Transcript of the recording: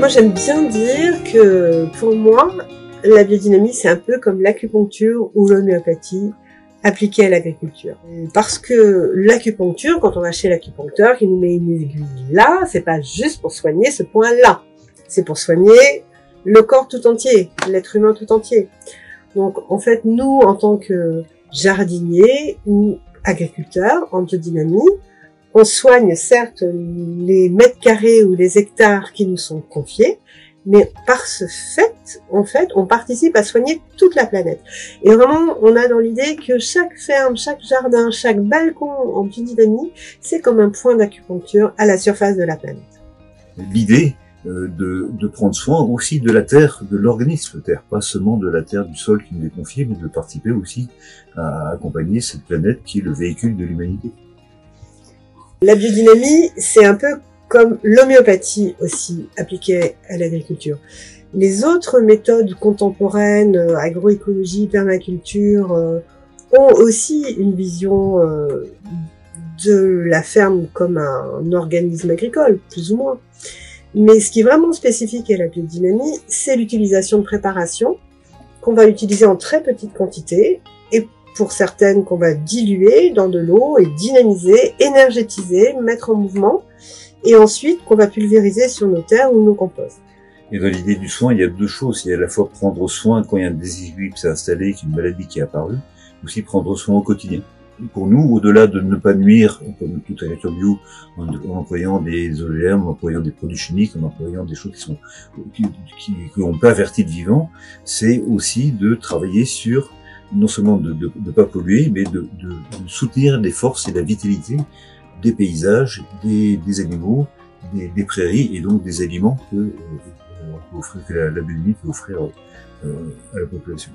Moi, j'aime bien dire que, pour moi, la biodynamie, c'est un peu comme l'acupuncture ou l'homéopathie appliquée à l'agriculture. Parce que l'acupuncture, quand on va chez l'acupuncteur, qui nous met une aiguille là, c'est pas juste pour soigner ce point-là. C'est pour soigner le corps tout entier, l'être humain tout entier. Donc, en fait, nous, en tant que jardiniers ou agriculteurs en biodynamie, on soigne certes les mètres carrés ou les hectares qui nous sont confiés, mais par ce fait, en fait, on participe à soigner toute la planète. Et vraiment, on a dans l'idée que chaque ferme, chaque jardin, chaque balcon en biodynamie, c'est comme un point d'acupuncture à la surface de la planète. L'idée de prendre soin aussi de la terre, de l'organisme terre, pas seulement de la terre, du sol qui nous est confié, mais de participer aussi à accompagner cette planète qui est le véhicule de l'humanité. La biodynamie, c'est un peu comme l'homéopathie aussi appliquée à l'agriculture. Les autres méthodes contemporaines, agroécologie, permaculture, ont aussi une vision de la ferme comme un organisme agricole, plus ou moins. Mais ce qui est vraiment spécifique à la biodynamie, c'est l'utilisation de préparations qu'on va utiliser en très petite quantité et pour certaines qu'on va diluer dans de l'eau et dynamiser, énergétiser, mettre en mouvement, et ensuite qu'on va pulvériser sur nos terres ou nos composts. Et dans l'idée du soin, il y a deux choses. Il y a à la fois prendre soin quand il y a un déséquilibre qui s'est installé, une maladie qui est apparue, aussi prendre soin au quotidien. Et pour nous, au-delà de ne pas nuire, comme toute agriculture bio, en employant des OGM, en employant des produits chimiques, en employant des choses qui n'ont pas averti de vivant, c'est aussi de travailler sur non seulement de pas polluer, mais de soutenir les forces et la vitalité des paysages, des animaux, des prairies et donc des aliments que la biodynamie peut offrir à la population.